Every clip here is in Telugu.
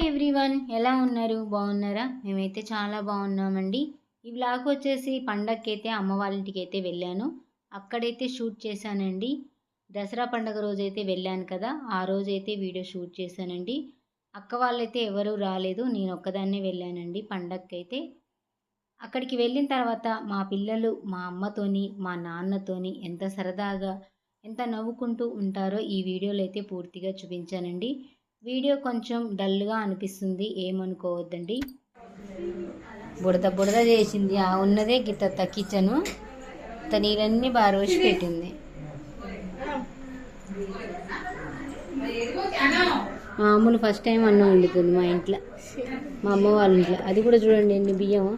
ఎవ్రీవన్, ఎలా ఉన్నారు? బాగున్నారా? మేమైతే చాలా బాగున్నామండి. ఈ వ్లాగ్ వచ్చేసి పండగకైతే అమ్మ వాళ్ళ ఇంటికి అయితే వెళ్ళాను. అక్కడైతే షూట్ చేశానండి. దసరా పండగ రోజైతే వెళ్ళాను కదా, ఆ రోజైతే వీడియో షూట్ చేశానండి. అక్క వాళ్ళైతే ఎవరూ రాలేదు, నేను ఒక్కదాన్నే వెళ్ళానండి పండగకైతే. అక్కడికి వెళ్ళిన తర్వాత మా పిల్లలు మా అమ్మతోని మా నాన్నతోని ఎంత సరదాగా ఎంత నవ్వుకుంటూ ఉంటారో ఈ వీడియోలో అయితే పూర్తిగా చూపించానండి. వీడియో కొంచెం డల్గా అనిపిస్తుంది, ఏమనుకోవద్దండి. బుడద బుడద చేసింది, ఆ ఉన్నదే గిత్త కిచెను నీళ్ళన్నీ బారోసి పెట్టింది. మా అమ్మను ఫస్ట్ టైం అన్నం వండుతుంది మా ఇంట్లో, మా అమ్మ వాళ్ళ ఇంట్లో. అది కూడా చూడండి ఎన్ని బియ్యం,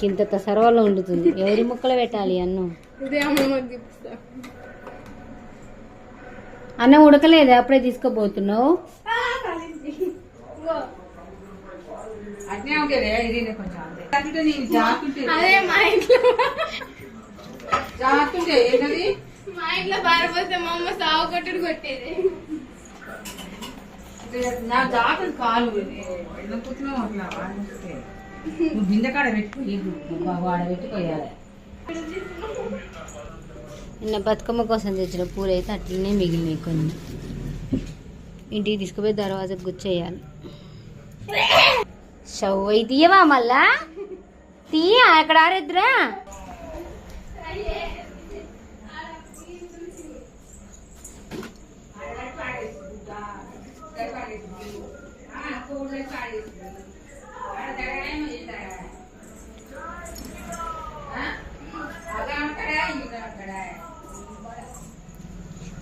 కింత సర్వలో వండుతుంది. ఎవరి ముక్కలు పెట్టాలి అన్నం? అన్నం ఉడకలేదు, అప్పుడే తీసుకోబోతున్నావు. నా జాతర కాలు బిందకాడ పెట్టుకుని వాడ పెట్టుకోయాలి. నిన్న బతుకమ్మ కోసం తెచ్చిన పూలు అయితే అట్లనే మిగిలినాయి కొన్ని. ఇంటికి తీసుకుపోయి దర్వాజకు గుచ్చేయాలి. షవ్ అయి తీయవా మళ్ళా? తీయ అక్కడ ఆరేద్దురా.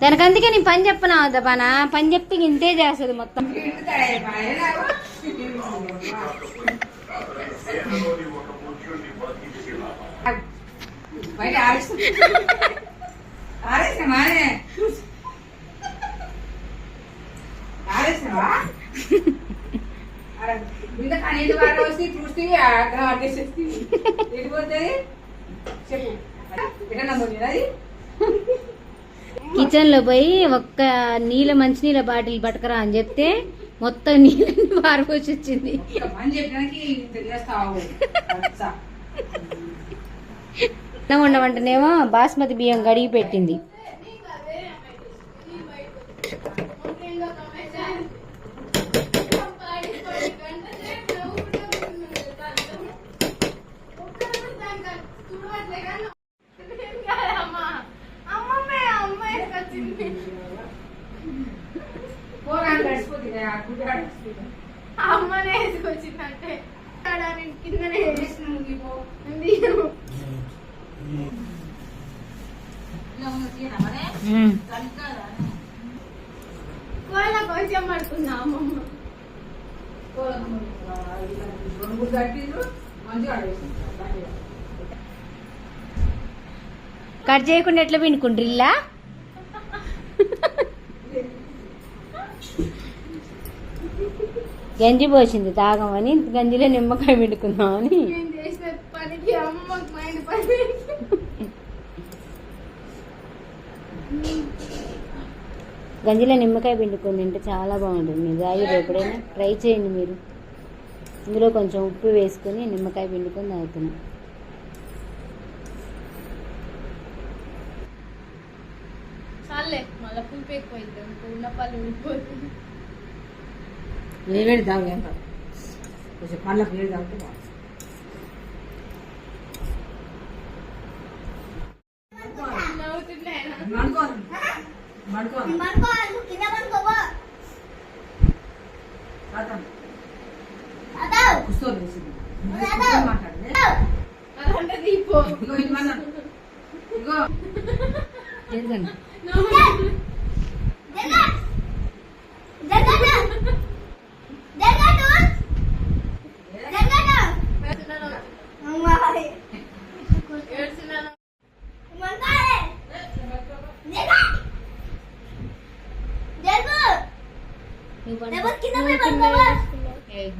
దానికి అందుకే నేను పని చెప్పనా వద్దా? పని చెప్తే ఇంతే చేస్తుంది మొత్తం. కిచెన్ లో పోయి ఒక్క మంచినీళ్ళ బాటిల్ పట్టుకరా అని చెప్తే మొత్తం నీళ్ళని పారిపోసి వచ్చింది. అన్నం వండమంటేనేమో బాస్మతి బియ్యం గడిగి పెట్టింది. అమ్మనే వేసుకొచ్చిందంటే కిందనే కొంచెం పడుతుందా అమ్మమ్మ? కట్ చేయకుండా ఎట్లా పిండుకుంటారు? గంజి పోసింది తాగమని, గంజిలో నిమ్మకాయ పిండుకుందామని. గంజిలో నిమ్మకాయ పిండుకొని తింటే చాలా బాగుంటుంది. మీరు తాగిరు ఎప్పుడైనా? ట్రై చేయండి మీరు. ఇందులో కొంచెం ఉప్పు వేసుకొని నిమ్మకాయ పిండుకొని తాగుతున్నాం. చాలే, మళ్ళీ పులుపు ఎక్కువైంది, ఉన్న పళ్ళు ఉడిపోతుంది. వేడి తాగు, ఎంత కొంచెం పళ్ళకు వేడి తాగితే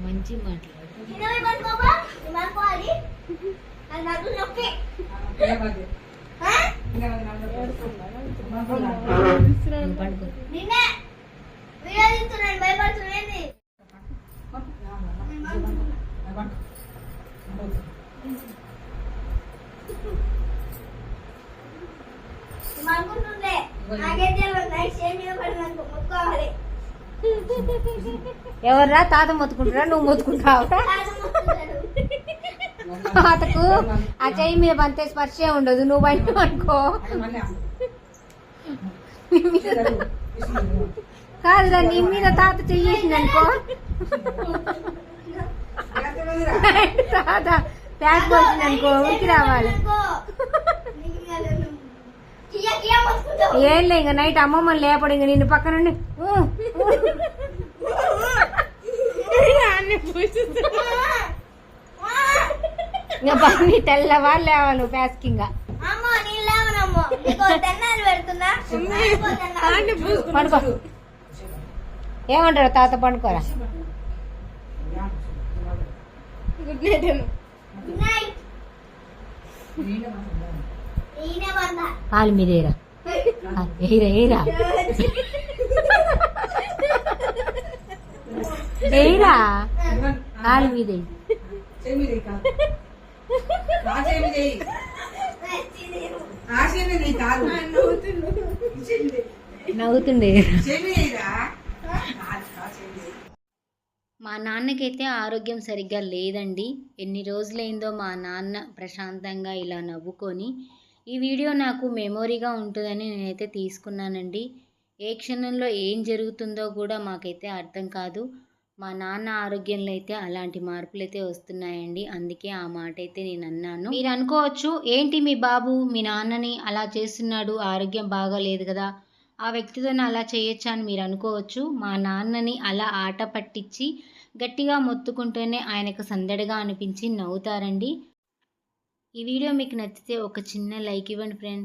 మంచి మాట్లాడు. నిన్నే వీడియో తీస్తున్నాను, భయపడుతున్నాను. ఎవర్రా తాత మొత్తుకుంటారా నువ్వు మొత్తుకుంటావు తాతకు ఆ చెయ్యి మీద బంతే స్పర్శే ఉండదు నువ్వు బయట అనుకో కాదురా నీ మీద తాత చెయ్యేసింది అనుకో తాత ప్యాక్ పోతుంది అనుకో ఉరికి రావాలి ఏం లే ఇంకా నైట్ అమ్మమ్మని లేపడు ఇంక నిన్ను పక్క నుండి ఇంకా బండి తెల్లవారు లేవాలి నువ్వు ప్యాస్కింగ్ పడుకో ఏమంటారు తాత పండుకోరా కాలు మీద ఏరా ఏరా ఏరా ఏరా కాలు మీద నవ్వుతుండే మా నాన్నకైతే ఆరోగ్యం సరిగ్గా లేదండి. ఎన్ని రోజులైందో మా నాన్న ప్రశాంతంగా ఇలా నవ్వుకొని ఈ వీడియో నాకు మెమొరీగా ఉంటుందని నేనైతే తీసుకున్నానండి. ఏ క్షణంలో ఏం జరుగుతుందో కూడా మాకైతే అర్థం కాదు. మా నాన్న ఆరోగ్యంలో అయితే అలాంటి మార్పులు అయితే వస్తున్నాయండి. అందుకే ఆ మాట అయితే నేను అన్నాను. మీరు అనుకోవచ్చు ఏంటి మీ బాబు మీ నాన్నని అలా చేస్తున్నాడు, ఆరోగ్యం బాగాలేదు కదా, ఆ వ్యక్తితోనే అలా చేయొచ్చా అని మీరు అనుకోవచ్చు. మా నాన్నని అలా ఆట పట్టించి గట్టిగా మొత్తుకుంటూనే ఆయనకు సందడిగా అనిపించి నవ్వుతారండి. ఈ వీడియో మీకు నచ్చితే ఒక చిన్న లైక్ ఇవ్వండి ఫ్రెండ్స్.